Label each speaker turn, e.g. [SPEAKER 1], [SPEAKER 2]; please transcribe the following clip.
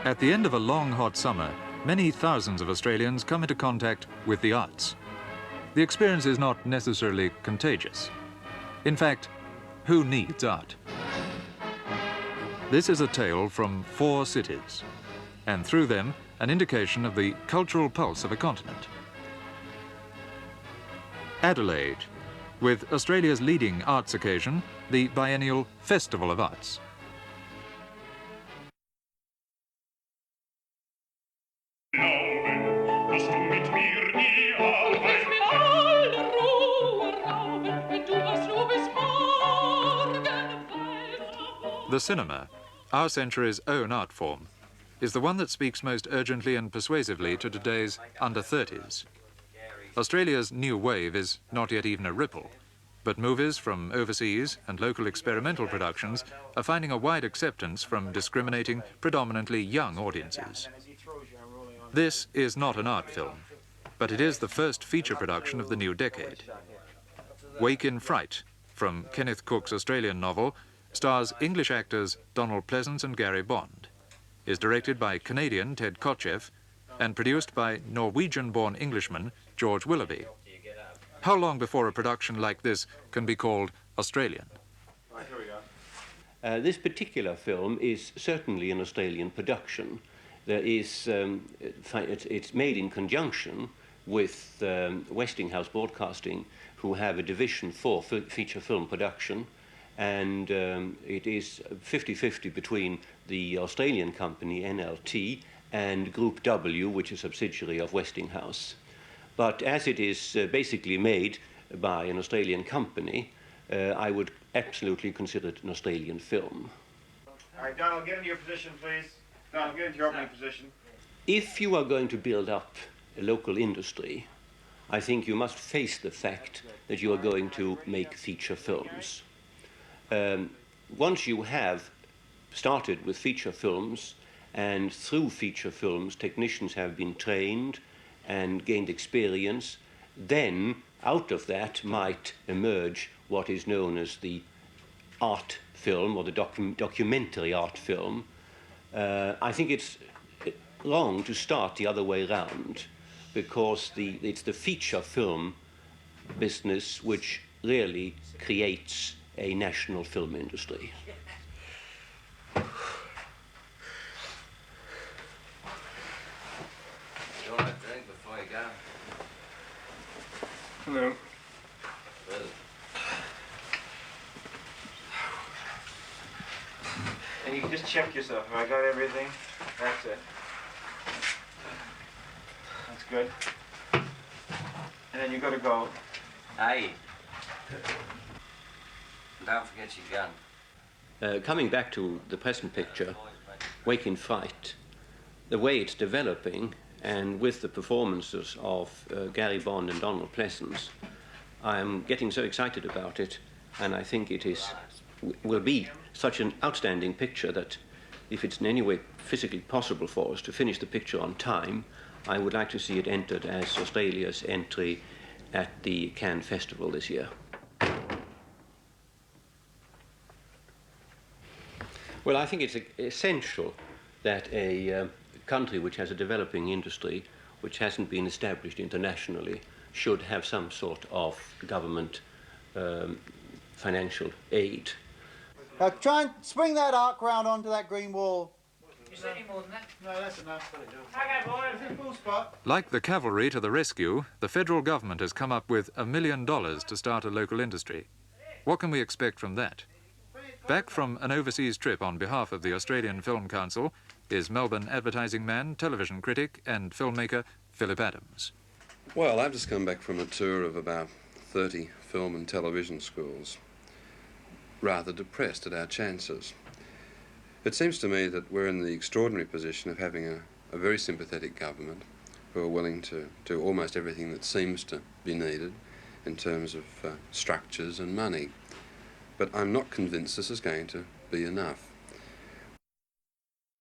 [SPEAKER 1] At the end of a long, hot summer, many thousands of Australians come into contact with the arts. The experience is not necessarily contagious. In fact, who needs art? This is a tale from 4 cities, and through them, an indication of the cultural pulse of a continent. Adelaide, with Australia's leading arts occasion, the biennial Festival of Arts. The cinema, our century's own art form, is the one that speaks most urgently and persuasively to today's under-30s. Australia's new wave is not yet even a ripple, but movies from overseas and local experimental productions are finding a wide acceptance from discriminating, predominantly young audiences. This is not an art film, but it is the first feature production of the new decade. Wake in Fright, from Kenneth Cook's Australian novel, stars English actors Donald Pleasance and Gary Bond, is directed by Canadian Ted Kotcheff, and produced by Norwegian-born Englishman George Willoughby. How long before a production like this can be called Australian?
[SPEAKER 2] This particular film is certainly an Australian production. There is, it's made in conjunction with Westinghouse Broadcasting, who have a division for feature film production, and it is 50-50 between the Australian company NLT and Group W, which is a subsidiary of Westinghouse. But as it is basically made by an Australian company, I would absolutely consider it an Australian film.
[SPEAKER 3] All right, Donald, get into your position, please. Donald, get into your opening position.
[SPEAKER 2] If you are going to build up a local industry, I think you must face the fact that you are going to make feature films. Once you have started with feature films, and through feature films technicians have been trained and gained experience, then out of that might emerge what is known as the art film or the documentary art film. I think it's wrong to start the other way around, because it's the feature film business which really creates a national film industry.
[SPEAKER 4] You want a drink before you go?
[SPEAKER 3] Hello.
[SPEAKER 4] Well,
[SPEAKER 3] And you can just check yourself. Have I got everything? That's it. That's good. And then you got to go.
[SPEAKER 4] hey. Don't forget your gun.
[SPEAKER 2] Coming back to the present picture, Wake in Fright, the way it's developing, and with the performances of Gary Bond and Donald Pleasance, I'm getting so excited about it, and I think it will be such an outstanding picture that if it's in any way physically possible for us to finish the picture on time, I would like to see it entered as Australia's entry at the Cannes Festival this year. Well, I think it's essential that a country which has a developing industry, which hasn't been established internationally, should have some sort of government financial aid.
[SPEAKER 5] Now try and swing that arc round onto that green wall.
[SPEAKER 3] Is there any more than that? No, that's enough. Okay, boys, in full spot.
[SPEAKER 1] Like the cavalry to the rescue, the federal government has come up with $1 million to start a local industry. What can we expect from that? Back from an overseas trip on behalf of the Australian Film Council is Melbourne advertising man, television critic and filmmaker Philip Adams.
[SPEAKER 6] Well, I've just come back from a tour of about 30 film and television schools. Rather depressed at our chances. It seems to me that we're in the extraordinary position of having a very sympathetic government who are willing to do almost everything that seems to be needed in terms of structures and money. But I'm not convinced this is going to be enough.